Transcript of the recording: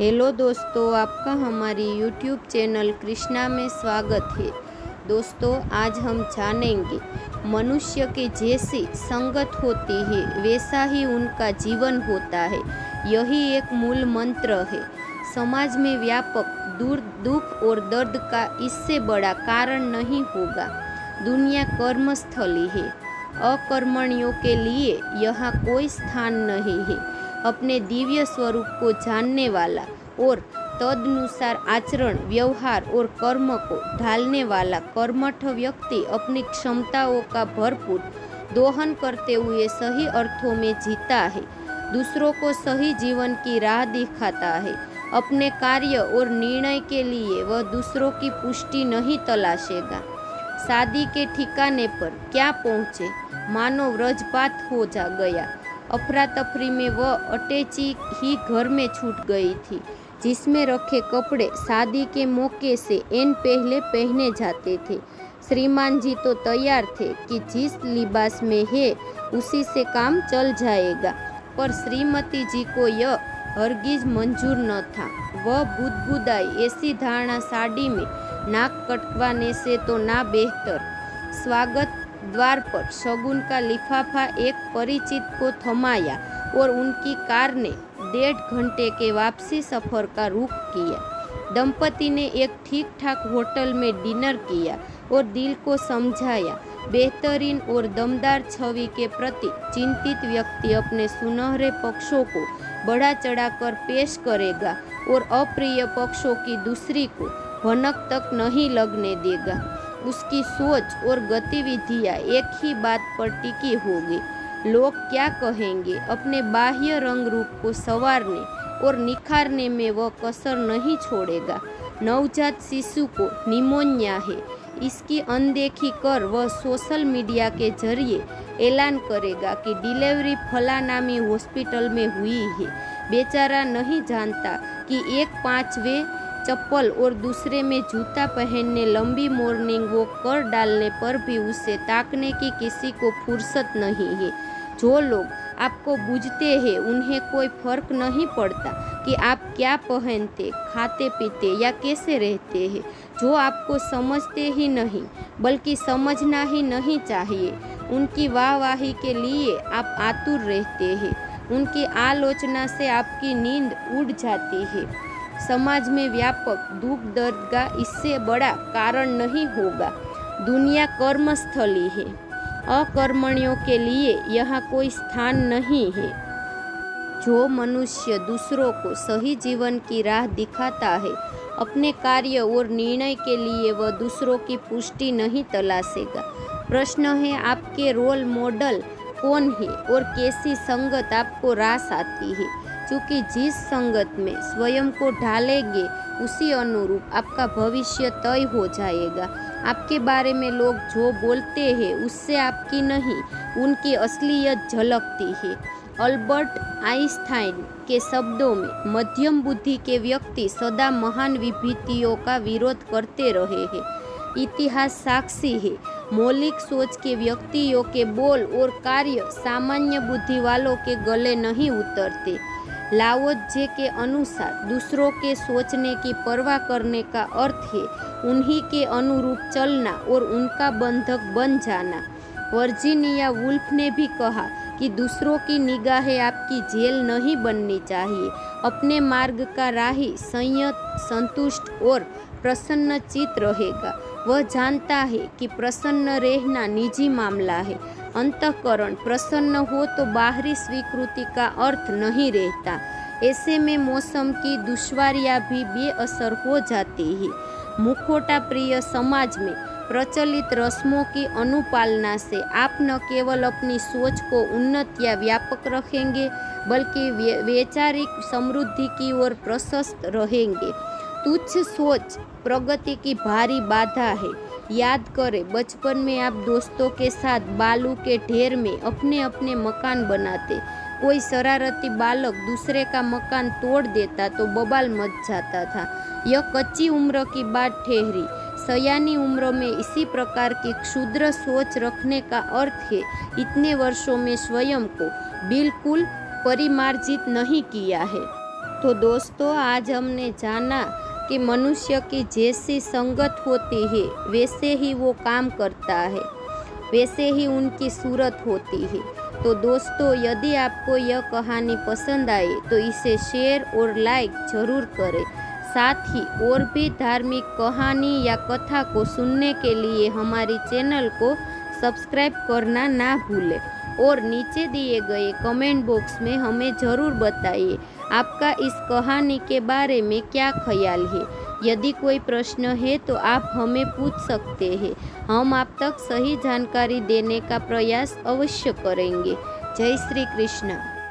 Hello दोस्तों, आपका हमारी YouTube चैनल कृष्णा में स्वागत है। दोस्तों, आज हम जानेंगे मनुष्य के जैसी संगत होती है वैसा ही उनका जीवन होता है। यही एक मूल मंत्र है। समाज में व्यापक दुख और दर्द का इससे बड़ा कारण नहीं होगा। दुनिया कर्मस्थली है। अकर्मणियों के लिए यहाँ कोई स्थान नहीं है। अपने दिव्य स्वरूप को जानने वाला और तदनुसार आचरण, व्यवहार और कर्म को ढालने वाला कर्मठ व्यक्ति अपनी क्षमताओं का भरपूर दोहन करते हुए सही अर्थों में जीता है। दूसरों को सही जीवन की राह दिखाता है। अपने कार्य और निर्णय के लिए वह दूसरों की पुष्टि नहीं तलाशेगा। शादी के ठिकाने पर क्या पहुँचे, मानो व्रजपात हो जा गया। अफरा तफरी में वह अटैची ही घर में छूट गई थी, जिसमें रखे कपड़े शादी के मौके से एन पहले पहने जाते थे। श्रीमान जी तो तैयार थे कि जिस लिबास में है उसी से काम चल जाएगा, पर श्रीमती जी को यह हरगिज मंजूर न था। वह बुदबुदाई, ऐसी धारणा साड़ी में नाक कटवाने से तो ना बेहतर। स्वागत द्वार पर शगुन का लिफाफा एक परिचित को थमाया और उनकी कार ने 1.5 घंटे के वापसी सफर का रुख किया। दंपति ने एक ठीक ठाक होटल में डिनर किया और दिल को समझाया। बेहतरीन और दमदार छवि के प्रति चिंतित व्यक्ति अपने सुनहरे पक्षों को बढ़ा चढ़ाकर पेश करेगा और अप्रिय पक्षों की दूसरी को भनक तक नहीं लगने देगा। उसकी सोच और गतिविधियाँ एक ही बात पर टिकी होगी। लोग क्या कहेंगे, अपने बाह्य रंग रूप को संवारने और निखारने में वह कसर नहीं छोड़ेगा। नवजात शिशु को निमोनिया है, इसकी अनदेखी कर वह सोशल मीडिया के जरिए ऐलान करेगा कि डिलीवरी फलानामी हॉस्पिटल में हुई है। बेचारा नहीं जानता कि एक 5वें चप्पल और दूसरे में जूता पहनने लंबी मॉर्निंग वॉक कर डालने पर भी उसे ताकने की किसी को फुर्सत नहीं है। जो लोग आपको बूझते हैं उन्हें कोई फर्क नहीं पड़ता कि आप क्या पहनते, खाते पीते या कैसे रहते हैं। जो आपको समझते ही नहीं बल्कि समझना ही नहीं चाहिए, उनकी वाहवाही के लिए आप आतुर रहते हैं। उनकी आलोचना से आपकी नींद उड़ जाती है। समाज में व्यापक दुख दर्द का इससे बड़ा कारण नहीं होगा। दुनिया कर्मस्थली है। अकर्मणियों के लिए यहाँ कोई स्थान नहीं है। जो मनुष्य दूसरों को सही जीवन की राह दिखाता है, अपने कार्य और निर्णय के लिए वह दूसरों की पुष्टि नहीं तलाशेगा। प्रश्न है, आपके रोल मॉडल कौन है और कैसी संगत आपको रास आती है? क्योंकि जिस संगत में स्वयं को ढालेंगे उसी अनुरूप आपका भविष्य तय हो जाएगा। आपके बारे में लोग जो बोलते हैं उससे आपकी नहीं, उनकी असलियत झलकती है। अल्बर्ट आइंस्टाइन के शब्दों में, मध्यम बुद्धि के व्यक्ति सदा महान विभूतियों का विरोध करते रहे हैं। इतिहास साक्षी है। मौलिक सोच के व्यक्तियों के बोल और कार्य सामान्य बुद्धि वालों के गले नहीं उतरते। लाओ त्से के अनुसार दूसरों के सोचने की परवाह करने का अर्थ है उन्हीं के अनुरूप चलना और उनका बंधक बन जाना। वर्जीनिया वुल्फ ने भी कहा कि दूसरों की निगाहें आपकी जेल नहीं बननी चाहिए। अपने मार्ग का राही संयत, संतुष्ट और प्रसन्नचित्त रहेगा। वह जानता है कि प्रसन्न रहना निजी मामला है। अंतःकरण प्रसन्न हो तो बाहरी स्वीकृति का अर्थ नहीं रहता। ऐसे में मौसम की दुश्वारियां भी बेअसर हो जाती है। मुखौटा प्रिय समाज में प्रचलित रस्मों की अनुपालना से आप न केवल अपनी सोच को उन्नत या व्यापक रखेंगे बल्कि वैचारिक समृद्धि की ओर प्रशस्त रहेंगे। तुच्छ सोच प्रगति की भारी बाधा है। याद करें, बचपन में आप दोस्तों के साथ बालू के ढेर में अपने अपने मकान बनाते। कोई शरारती बालक दूसरे का मकान तोड़ देता तो बवाल मच जाता था। यह कच्ची उम्र की बात ठहरी। सयानी उम्र में इसी प्रकार की क्षुद्र सोच रखने का अर्थ है इतने वर्षों में स्वयं को बिल्कुल परिमार्जित नहीं किया है। तो दोस्तों आज हमने जाना कि मनुष्य की जैसी संगत होती है वैसे ही वो काम करता है, वैसे ही उनकी सूरत होती है। तो दोस्तों यदि आपको यह कहानी पसंद आए तो इसे शेयर और लाइक ज़रूर करें। साथ ही और भी धार्मिक कहानी या कथा को सुनने के लिए हमारी चैनल को सब्सक्राइब करना ना भूलें और नीचे दिए गए कमेंट बॉक्स में हमें ज़रूर बताइए आपका इस कहानी के बारे में क्या ख्याल है। यदि कोई प्रश्न है तो आप हमें पूछ सकते हैं, हम आप तक सही जानकारी देने का प्रयास अवश्य करेंगे। जय श्री कृष्ण।